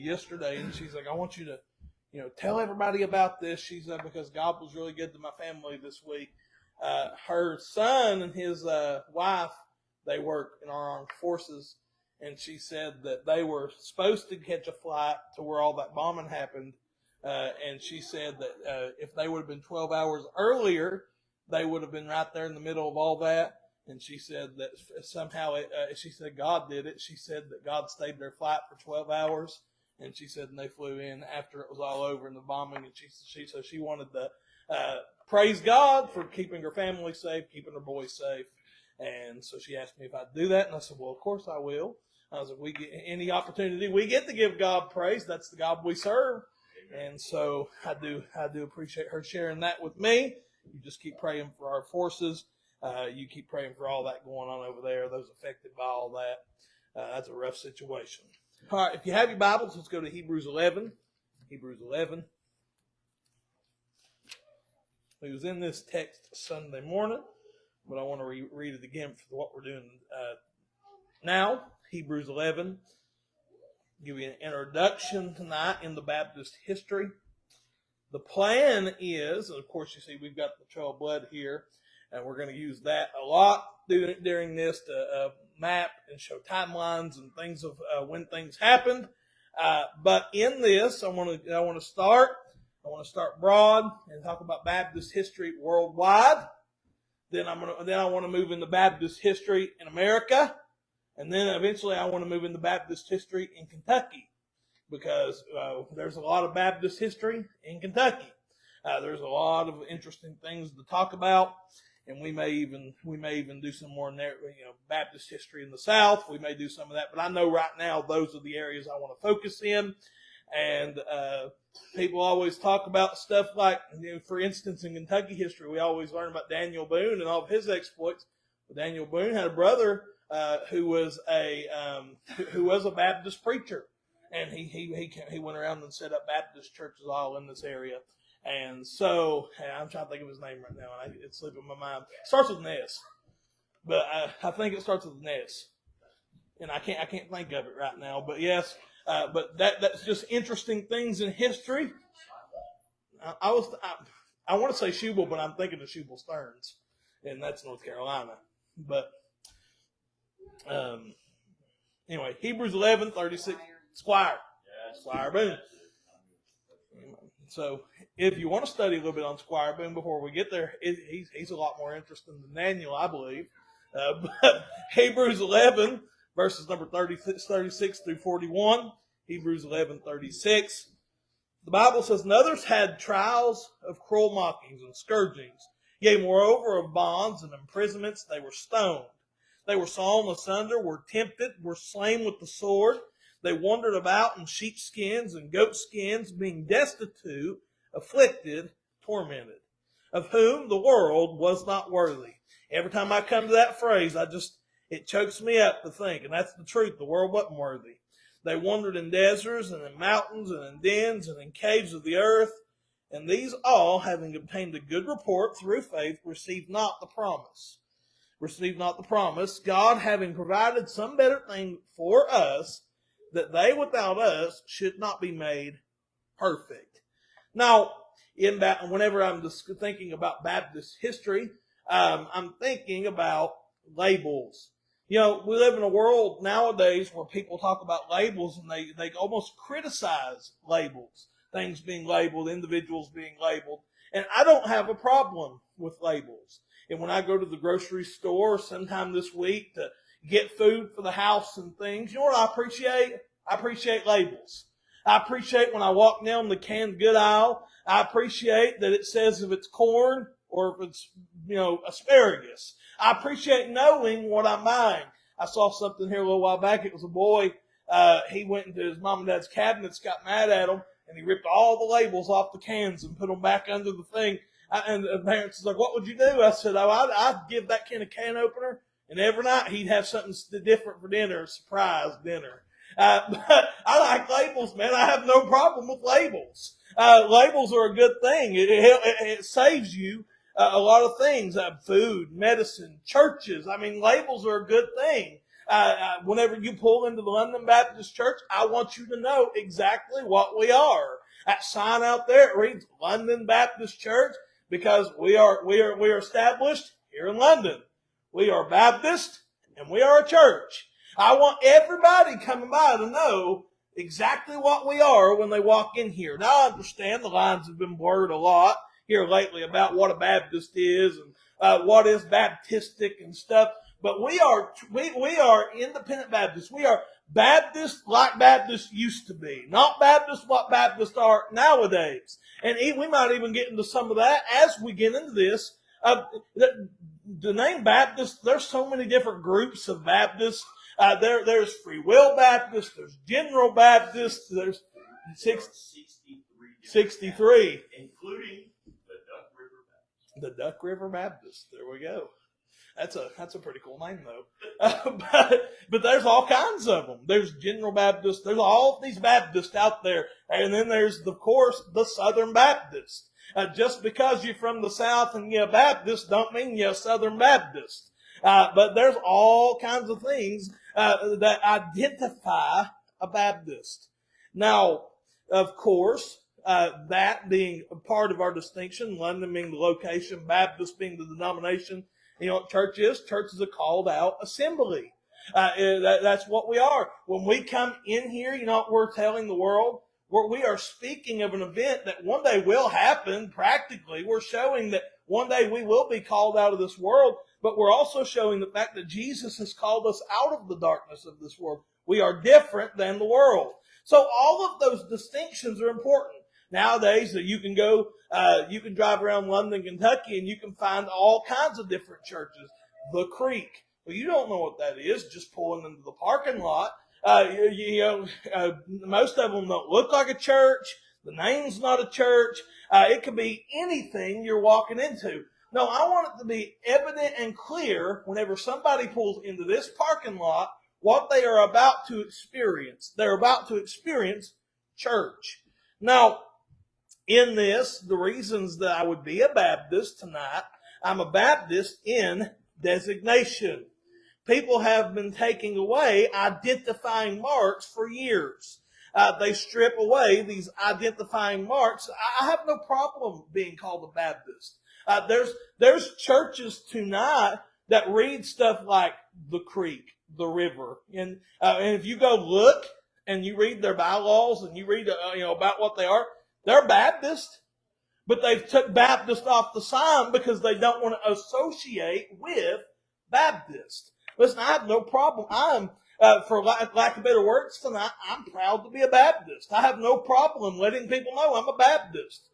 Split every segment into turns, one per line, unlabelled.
yesterday, and she's like, I want you to, tell everybody about this. She said, because God was really good to my family this week. Her son and his wife, they work in our armed forces, and she said that they were supposed to catch a flight to where all that bombing happened, and she said that if they would have been 12 hours earlier, they would have been right there in the middle of all that. And she said that somehow, she said God did it. She said that God stayed their flight for 12 hours. And she said, and they flew in after it was all over in the bombing. And she wanted to praise God for keeping her family safe, keeping her boys safe. And so she asked me if I'd do that. And I said, well, of course I will. I was like, we get any opportunity we get to give God praise. That's the God we serve. And so I do appreciate her sharing that with me. You just keep praying for our forces. You keep praying for all that going on over there, those affected by all that. That's a rough situation. All right, if you have your Bibles, let's go to Hebrews 11. Hebrews 11. It was in this text Sunday morning, but I want to read it again for what we're doing now. Hebrews 11. Give you an introduction tonight in the Baptist history. The plan is, and of course you see we've got the trail of blood here, and we're going to use that a lot during this to map and show timelines and things of when things happened. But in this, I want to start broad and talk about Baptist history worldwide. Then I want to move into Baptist history in America, and then eventually I want to move into Baptist history in Kentucky, because there's a lot of Baptist history in Kentucky. There's a lot of interesting things to talk about, and we may even do some more in there, Baptist history in the South. We may do some of that, but I know right now those are the areas I want to focus in. And people always talk about stuff like, for instance, in Kentucky history, we always learn about Daniel Boone and all of his exploits. But Daniel Boone had a brother who was a Baptist preacher. And he went around and set up Baptist churches all in this area. And so, I'm trying to think of his name right now, and it's slipping my mind. It starts with an S. But I think it starts with an S. And I can't think of it right now. But yes, but that's just interesting things in history. I want to say Shubal, but I'm thinking of Shubal Stearns. And that's North Carolina. But anyway, Hebrews 11:36. Squire Boone. So if you want to study a little bit on Squire Boone before we get there, he's a lot more interesting than Daniel, I believe. But Hebrews 11, verses number 36 through 41. Hebrews 11:36. The Bible says, and others had trials of cruel mockings and scourgings. Yea, moreover, of bonds and imprisonments they were stoned. They were sawn asunder, were tempted, were slain with the sword. They wandered about in sheepskins and goatskins, being destitute, afflicted, tormented, of whom the world was not worthy. Every time I come to that phrase, it chokes me up to think, and that's the truth. The world wasn't worthy. They wandered in deserts and in mountains and in dens and in caves of the earth, and these all, having obtained a good report through faith, received not the promise. Received not the promise, God having provided some better thing for us, that they without us should not be made perfect. Now, whenever I'm just thinking about Baptist history, I'm thinking about labels. We live in a world nowadays where people talk about labels and they almost criticize labels, things being labeled, individuals being labeled. And I don't have a problem with labels. And when I go to the grocery store sometime this week to get food for the house and things, you know what I appreciate? I appreciate labels. I appreciate when I walk down the canned good aisle, I appreciate that it says if it's corn or if it's, asparagus. I appreciate knowing what I'm buying. I saw something here a little while back. It was a boy. He went into his mom and dad's cabinets, got mad at them, and he ripped all the labels off the cans and put them back under the thing. And the parents was like, what would you do? I said, I'd give that kid a can opener, and every night he'd have something different for dinner, a surprise dinner. But I like labels, man. I have no problem with labels. Labels are a good thing. It saves you a lot of things. Food, medicine, churches. I mean, labels are a good thing. Whenever you pull into the London Baptist Church, I want you to know exactly what we are. That sign out there, it reads London Baptist Church because we are established here in London. We are Baptist and we are a church. I want everybody coming by to know exactly what we are when they walk in here. Now I understand the lines have been blurred a lot here lately about what a Baptist is and what is Baptistic and stuff. But we are independent Baptists. We are Baptists like Baptists used to be, not Baptists what Baptists are nowadays. And we might even get into some of that as we get into this. The name Baptist, there's so many different groups of Baptists. There's Free Will Baptist, there's General Baptist, there's 63.
Including the Duck River Baptist.
The Duck River Baptist. There we go. That's a pretty cool name though. But there's all kinds of them. There's General Baptist. There's all these Baptists out there. And then there's, of course, the Southern Baptist. Just because you're from the South and you're a Baptist don't mean you're a Southern Baptist. But there's all kinds of things that identify a Baptist. Now, of course, that being a part of our distinction, London being the location, Baptist being the denomination, you know what church is? Church is a called out assembly. That's what we are. When we come in here, you know what we're telling the world? We are speaking of an event that one day will happen practically. We're showing that one day we will be called out of this world, but we're also showing the fact that Jesus has called us out of the darkness of this world. We are different than the world. So all of those distinctions are important. Nowadays, you can drive around London, Kentucky, and you can find all kinds of different churches. The Creek. Well, you don't know what that is, just pulling into the parking lot. Most of them don't look like a church. The name's not a church. It could be anything you're walking into. No, I want it to be evident and clear whenever somebody pulls into this parking lot what they are about to experience. They're about to experience church. Now, in this, the reasons that I would be a Baptist tonight, I'm a Baptist in designation. People have been taking away identifying marks for years. They strip away these identifying marks. I have no problem being called a Baptist. There's churches tonight that read stuff like the creek, the river. And if you go look and you read their bylaws and you read about what they are, they're Baptist, but they've took Baptist off the sign because they don't want to associate with Baptist. Listen, I have no problem. I'm, for lack of better words tonight, I'm proud to be a Baptist. I have no problem letting people know I'm a Baptist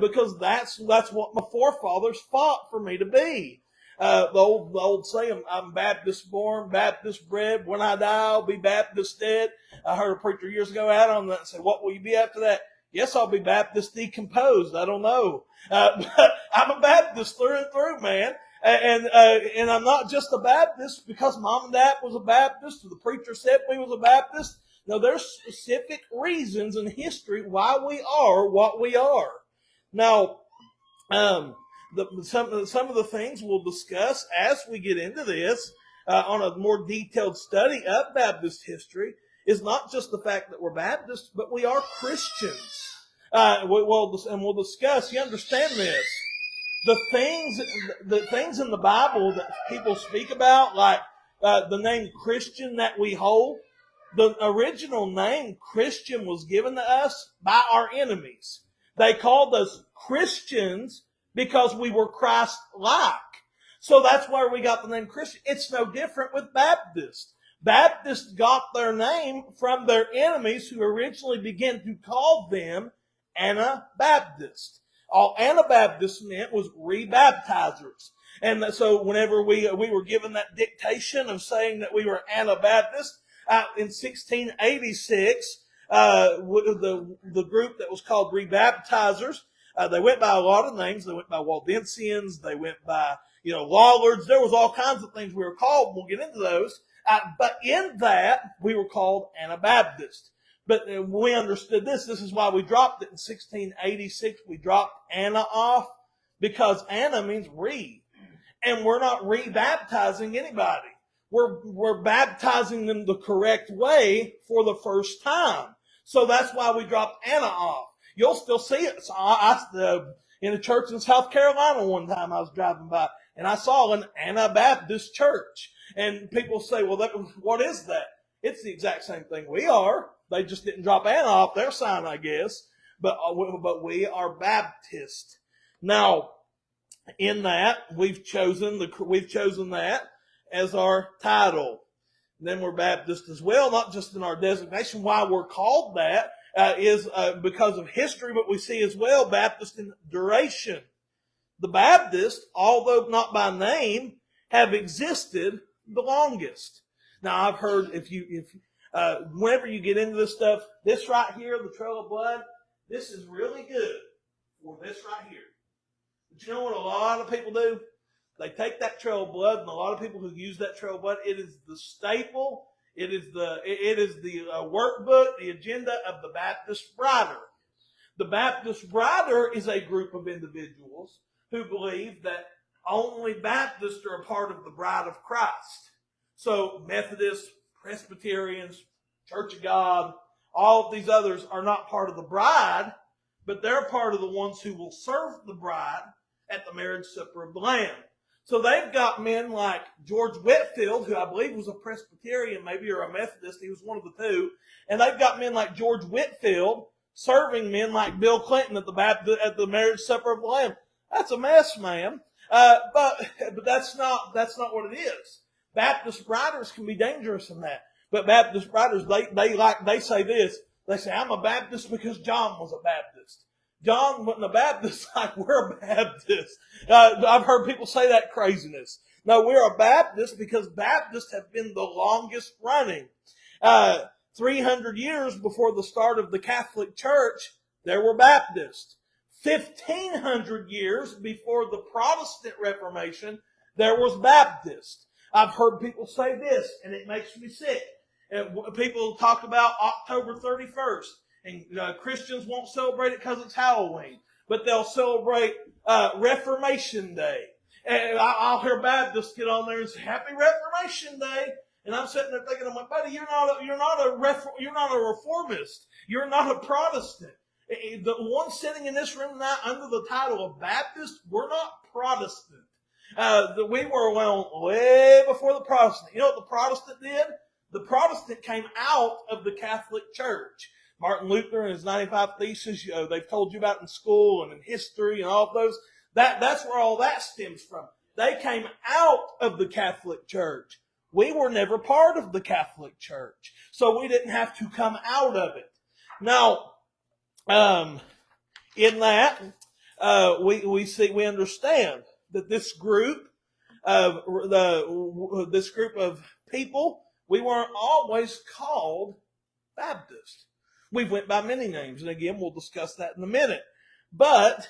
because that's what my forefathers fought for me to be. The old saying, I'm Baptist born, Baptist bred. When I die, I'll be Baptist dead. I heard a preacher years ago out on that and say, what will you be after that? Yes, I'll be Baptist decomposed. I don't know. But I'm a Baptist through and through, man. And I'm not just a Baptist because mom and dad was a Baptist or the preacher said we was a Baptist. No, there's specific reasons in history why we are what we are. Now, some of the things we'll discuss as we get into this on a more detailed study of Baptist history is not just the fact that we're Baptists, but we are Christians. We'll discuss. You understand this? The things in the Bible that people speak about, like the name Christian that we hold, the original name Christian was given to us by our enemies. They called us Christians because we were Christ-like. So that's where we got the name Christian. It's no different with Baptists. Baptists got their name from their enemies who originally began to call them Anabaptists. All Anabaptists meant was rebaptizers. And so whenever we were given that dictation of saying that we were Anabaptists, in 1686, the group that was called rebaptizers, they went by a lot of names. They went by Waldensians. They went by, Lollards. There was all kinds of things we were called. We'll get into those. But in that, we were called Anabaptists. But we understood this. This is why we dropped it in 1686. We dropped Anna off because Anna means re. And we're not rebaptizing anybody. we're baptizing them the correct way for the first time. So that's why we dropped Anna off. You'll still see it. So in a church in South Carolina one time I was driving by, and I saw an Anabaptist church. And people say, well, what is that? It's the exact same thing we are. They just didn't drop Anna off their sign, I guess. But we are Baptist. Now, in that, we've chosen that as our title. And then we're Baptist as well, not just in our designation. Why we're called that is because of history, but we see as well Baptist in duration. The Baptists, although not by name, have existed the longest. Now, I've heard whenever you get into this stuff, this right here, the trail of blood, this is really good for this right here. But you know what a lot of people do? They take that trail of blood, and a lot of people who use that trail of blood, it is the staple, it is the workbook, the agenda of the Baptist writer. The Baptist writer is a group of individuals who believe that only Baptists are a part of the bride of Christ. So Methodists, Presbyterians, Church of God, all of these others are not part of the bride, but they're part of the ones who will serve the bride at the marriage supper of the Lamb. So they've got men like George Whitefield, who I believe was a Presbyterian maybe, or a Methodist. He was one of the two. And they've got men like George Whitefield serving men like Bill Clinton at the marriage supper of the Lamb. That's a mess, man. But that's not what it is. Baptist writers can be dangerous in that. But Baptist writers, they say this. They say, I'm a Baptist because John was a Baptist. John wasn't a Baptist like we're a Baptist. I've heard people say that craziness. No, we're a Baptist because Baptists have been the longest running. 300 years before the start of the Catholic Church, there were Baptists. 1,500 years before the Protestant Reformation, there was Baptist. I've heard people say this, and it makes me sick. People talk about October 31st, and Christians won't celebrate it because it's Halloween, but they'll celebrate Reformation Day. And I'll hear Baptists get on there and say, Happy Reformation Day. And I'm sitting there thinking, I'm like, buddy, you're not a reformist. You're not a Protestant. The one sitting in this room now under the title of Baptist, we're not Protestant. We were way before the Protestant. You know what the Protestant did? The Protestant came out of the Catholic Church. Martin Luther and his 95 Theses, they've told you about in school and in history and all of those. That's where all that stems from. They came out of the Catholic Church. We were never part of the Catholic Church, so we didn't have to come out of it. Now, in that, we understand that this group of people, we weren't always called Baptist. We went by many names, and again, we'll discuss that in a minute. But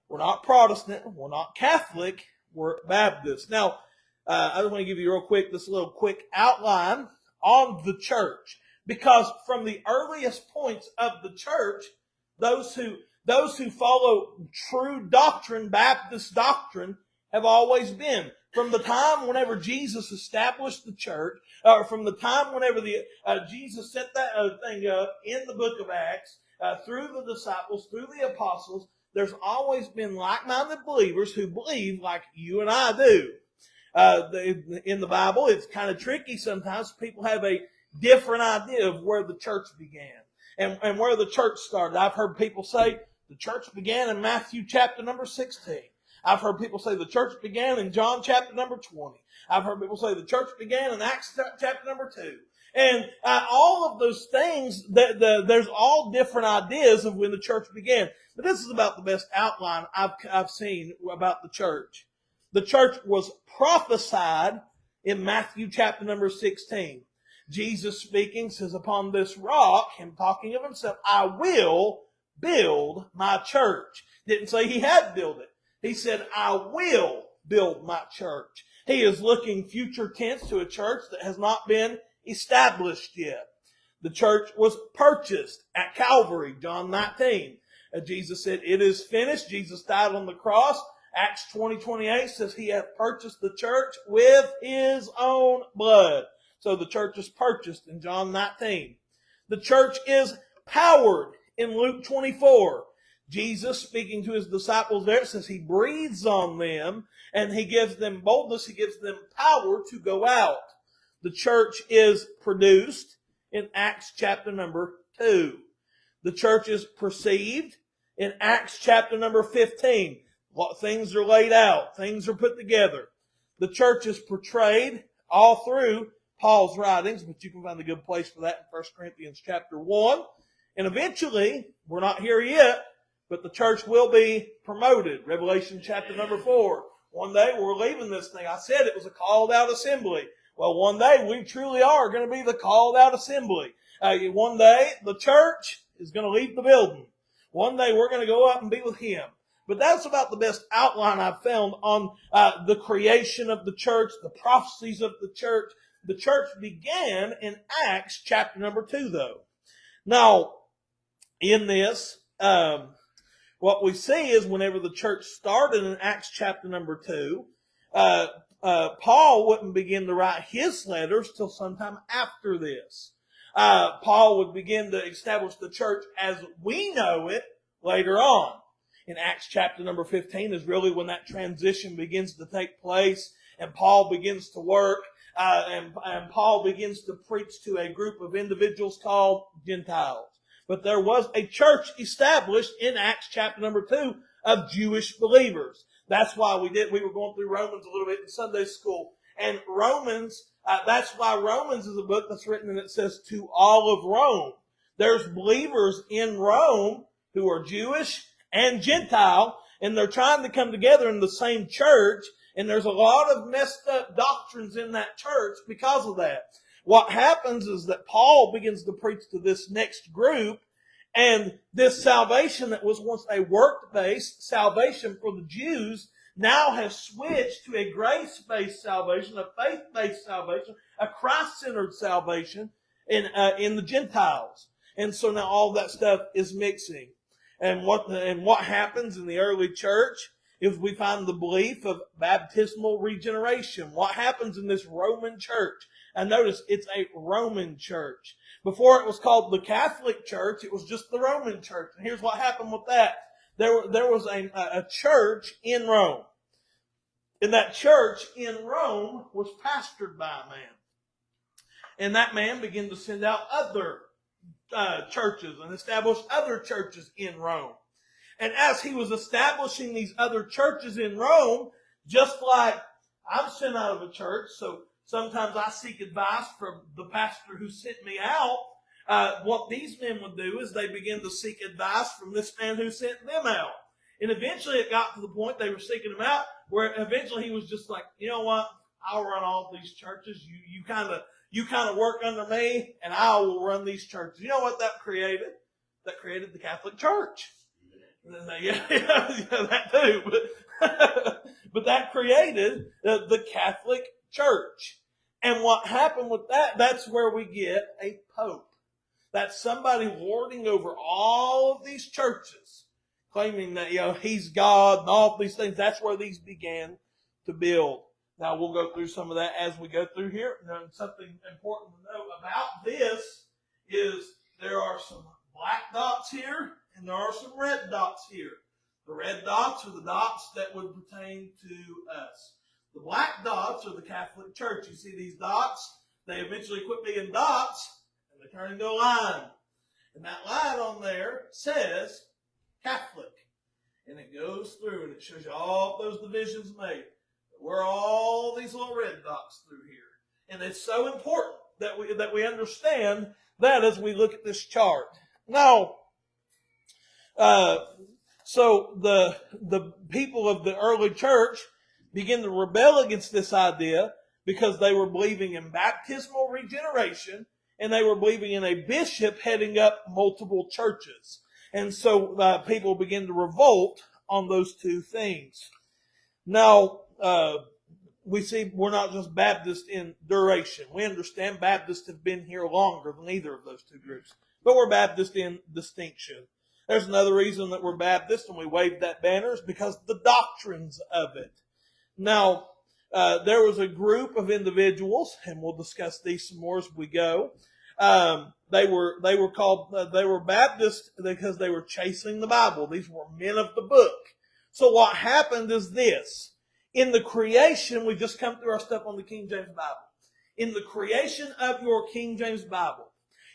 we're not Protestant, we're not Catholic, we're Baptist. Now, I just want to give you this little quick outline on the church, because from the earliest points of the church, those who follow true doctrine, Baptist doctrine, have always been. From the time whenever Jesus established the church, or from the time whenever Jesus set that thing up in the book of Acts, through the disciples, through the apostles, there's always been like-minded believers who believe like you and I do. In the Bible, it's kind of tricky sometimes. People have a different idea of where the church began and where the church started. I've heard people say the church began in Matthew chapter number 16. I've heard people say the church began in John chapter number 20. I've heard people say the church began in Acts chapter number 2. And all of those things, there's all different ideas of when the church began. But this is about the best outline I've seen about the church. The church was prophesied in Matthew chapter number 16. Jesus speaking says, upon this rock, him talking of himself, I will build my church. Didn't say he had built it. He said, I will build my church. He is looking future tense to a church that has not been established yet. The church was purchased at Calvary, John 19. Jesus said, it is finished. Jesus died on the cross. Acts 20:28 says he hath purchased the church with his own blood. So the church is purchased in John 19. The church is powered in Luke 24. Jesus, speaking to his disciples there, says he breathes on them and he gives them boldness. He gives them power to go out. The church is produced in Acts chapter number 2. The church is perceived in Acts chapter number 15. Things are laid out. Things are put together. The church is portrayed all through Paul's writings, but you can find a good place for that in 1 Corinthians chapter 1. And eventually, we're not here yet, but the church will be promoted. Revelation chapter number 4. One day we're leaving this thing. I said it was a called out assembly. Well, one day we truly are going to be the called out assembly. One day the church is going to leave the building. One day we're going to go up and be with him. But that's about the best outline I've found on the creation of the church, the prophecies of the church. The church began in Acts chapter number 2, though. Now, in this, what we see is whenever the church started in Acts chapter number 2, Paul wouldn't begin to write his letters till sometime after this. Paul would begin to establish the church as we know it later on. In Acts chapter number 15 is really when that transition begins to take place, and Paul begins to work, and Paul begins to preach to a group of individuals called Gentiles. But there was a church established in Acts chapter number 2 of Jewish believers. That's why we were going through Romans a little bit in Sunday school. And Romans, that's why Romans is a book that's written and it says to all of Rome. There's believers in Rome who are Jewish and Gentile, and they're trying to come together in the same church. And there's a lot of messed up doctrines in that church because of that. What happens is that Paul begins to preach to this next group, and this salvation that was once a work-based salvation for the Jews now has switched to a grace-based salvation, a faith-based salvation, a Christ-centered salvation in the Gentiles. And so now all that stuff is mixing. And what happens in the early church is we find the belief of baptismal regeneration. What happens in this Roman church? And notice it's a Roman church. Before it was called the Catholic Church, it was just the Roman church. And here's what happened with that. There was a church in Rome. And that church in Rome was pastored by a man. And that man began to send out other churches and establish other churches in Rome. And as he was establishing these other churches in Rome, just like I'm sent out of a church, so sometimes I seek advice from the pastor who sent me out. What these men would do is they begin to seek advice from this man who sent them out. And eventually it got to the point they were seeking him out where eventually he was just like, you know what? I'll run all these churches. You kind of work under me and I will run these churches. You know what that created? That created the Catholic Church. Yeah, that too. But that created the Catholic Church. And what happened with that, that's where we get a pope. That's somebody lording over all of these churches, claiming that, he's God and all of these things. That's where these began to build. Now, we'll go through some of that as we go through here. And something important to know about this is there are some black dots here and there are some red dots here. The red dots are the dots that would pertain to us. The black dots are the Catholic Church. You see these dots? They eventually quit being dots and they turn into a line. And that line on there says Catholic. And it goes through and it shows you all those divisions made. Where all these little red dots through here. And it's so important that we understand that as we look at this chart. Now, so the people of the early church begin to rebel against this idea because they were believing in baptismal regeneration and they were believing in a bishop heading up multiple churches. And so people begin to revolt on those two things. Now, we see we're not just Baptist in duration. We understand Baptists have been here longer than either of those two groups. But we're Baptist in distinction. There's another reason that we're Baptist and we wave that banner is because of the doctrines of it. Now, there was a group of individuals, and we'll discuss these some more as we go. They were Baptist because they were chasing the Bible. These were men of the book. So what happened is this. In the creation, we just come through our stuff on the King James Bible. In the creation of your King James Bible,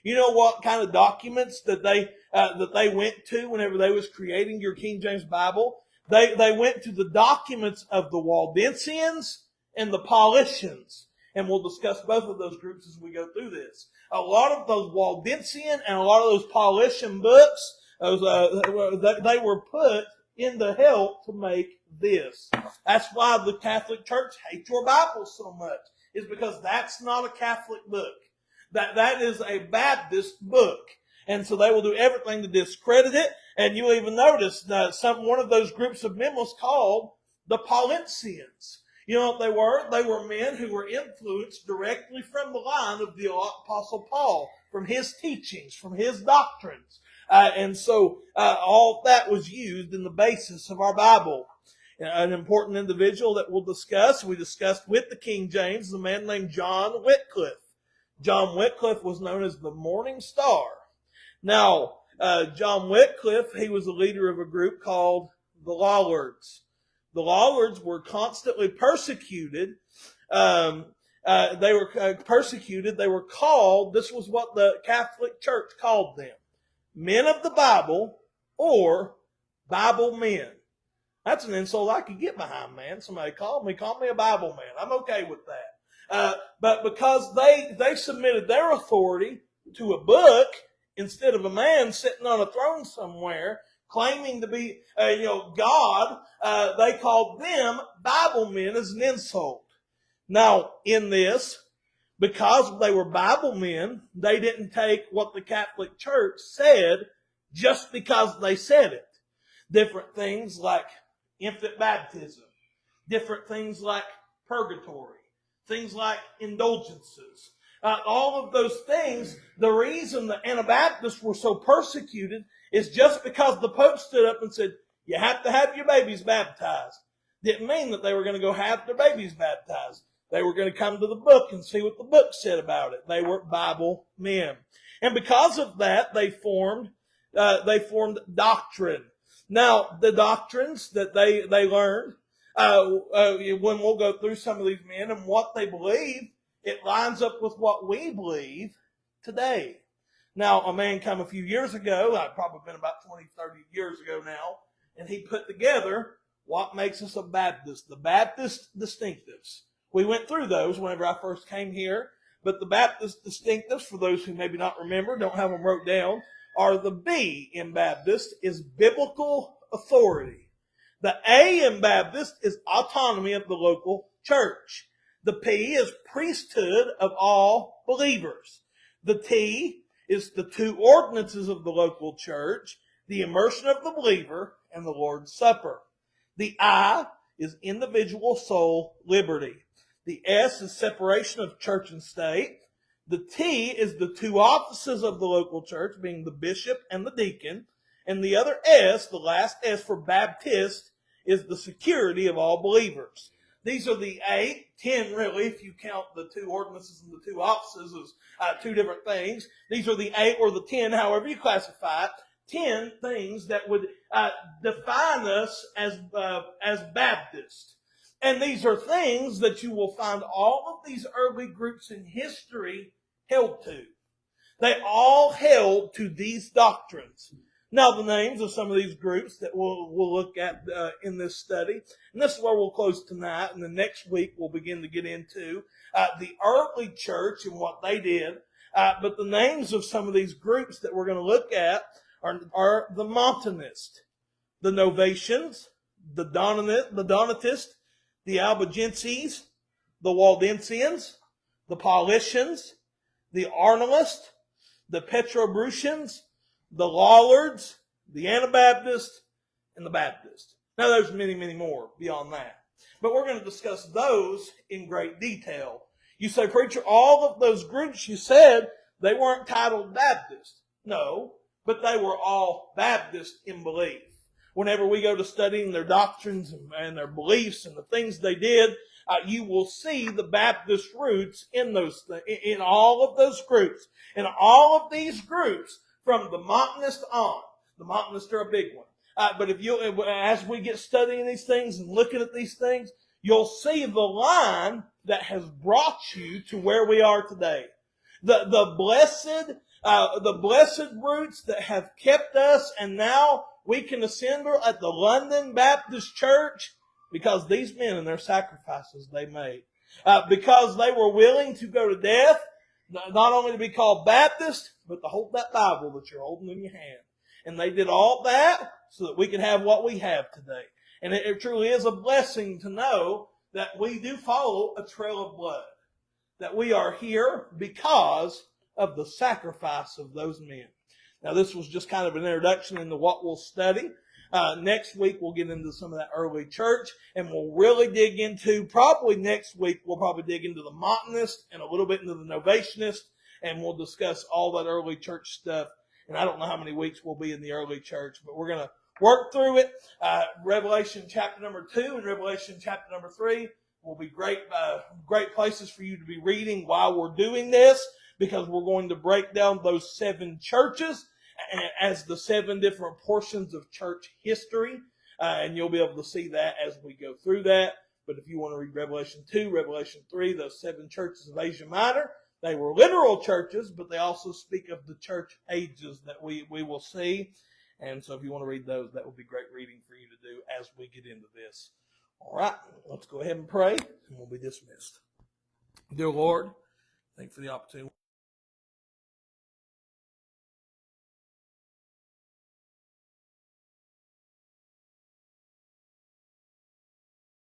you know what kind of documents that they went to whenever they was creating your King James Bible? They went to the documents of the Waldensians and the Paulicians. And we'll discuss both of those groups as we go through this. A lot of those Waldensian and a lot of those Paulician books, they were put in the help to make this. That's why the Catholic Church hates your Bible so much, is because that's not a Catholic book. That is a Baptist book. And so they will do everything to discredit it. And you'll even notice that one of those groups of men was called the Paulicians. You know what they were? They were men who were influenced directly from the line of the Apostle Paul, from his teachings, from his doctrines. And so all that was used in the basis of our Bible. An important individual that we discussed with the King James, is a man named John Wycliffe. John Wycliffe was known as the Morning Star. Now, John Wycliffe, he was a leader of a group called the Lollards. The Lollards were constantly persecuted. They were persecuted. They were called, this was what the Catholic Church called them, men of the Bible or Bible men. That's an insult I could get behind, man. Somebody call me a Bible man. I'm okay with that. But because they submitted their authority to a book instead of a man sitting on a throne somewhere claiming to be, God, they called them Bible men as an insult. Now, in this, because they were Bible men, they didn't take what the Catholic Church said just because they said it. Different things like infant baptism, different things like purgatory, things like indulgences. All of those things, the reason the Anabaptists were so persecuted is just because the Pope stood up and said, you have to have your babies baptized. Didn't mean that they were going to go have their babies baptized. They were going to come to the book and see what the book said about it. They were Bible men. And because of that, they formed doctrine. Now, the doctrines that they learned, when we'll go through some of these men and what they believe, it lines up with what we believe today. Now, a man came a few years ago, probably been about 20, 30 years ago now, and he put together what makes us a Baptist, the Baptist distinctives. We went through those whenever I first came here, but the Baptist distinctives, for those who maybe not remember, don't have them wrote down, are the B in Baptist is biblical authority. The A in Baptist is autonomy of the local church. The P is priesthood of all believers. The T is the two ordinances of the local church, the immersion of the believer, and the Lord's Supper. The I is individual soul liberty. The S is separation of church and state. The T is the two offices of the local church, being the bishop and the deacon. And the other S, the last S for Baptist, is the security of all believers. These are the 8, 10 really, if you count the two ordinances and the two offices as two different things. These are the 8 or the 10, however you classify it. 10 things that would define us as Baptist. And these are things that you will find all of these early groups in history held to. They all held to these doctrines. Now, the names of some of these groups that we'll look at in this study, and this is where we'll close tonight, and the next week we'll begin to get into the early church and what they did. But the names of some of these groups that we're going to look at are the Montanists, the Novatians, the Donatists, the Albigenses, the Waldensians, the Paulicians, the Arnalists, the Petrobrucians, the Lollards, the Anabaptists, and the Baptists. Now there's many, many more beyond that. But we're going to discuss those in great detail. You say, preacher, all of those groups you said, they weren't titled Baptist. No, but they were all Baptist in belief. Whenever we go to studying their doctrines and their beliefs and the things they did, you will see the Baptist roots in in all of those groups. In all of these groups, from the Montanists on. The Montanists are a big one. But as we get studying these things and looking at these things, you'll see the line that has brought you to where we are today. The blessed roots that have kept us, and now we can assemble at the London Baptist Church because these men and their sacrifices they made. Because they were willing to go to death, not only to be called Baptist, but to hold that Bible that you're holding in your hand. And they did all that so that we can have what we have today. And it truly is a blessing to know that we do follow a trail of blood. That we are here because of the sacrifice of those men. Now, this was just kind of an introduction into what we'll study. Next week, we'll get into some of that early church, and we'll really dig into, probably next week, we'll probably dig into the Montanist and a little bit into the Novationist, and we'll discuss all that early church stuff. And I don't know how many weeks we'll be in the early church, but we're going to work through it. Revelation chapter number 2 and Revelation chapter number 3 will be great places for you to be reading while we're doing this, because we're going to break down those 7 churches as the 7 different portions of church history. And you'll be able to see that as we go through that. But if you want to read Revelation 2, Revelation 3, those 7 churches of Asia Minor, they were literal churches, but they also speak of the church ages that we will see. And so if you want to read those, that will be great reading for you to do as we get into this. All right, let's go ahead and pray, and we'll be dismissed. Dear Lord, thank you for the opportunity.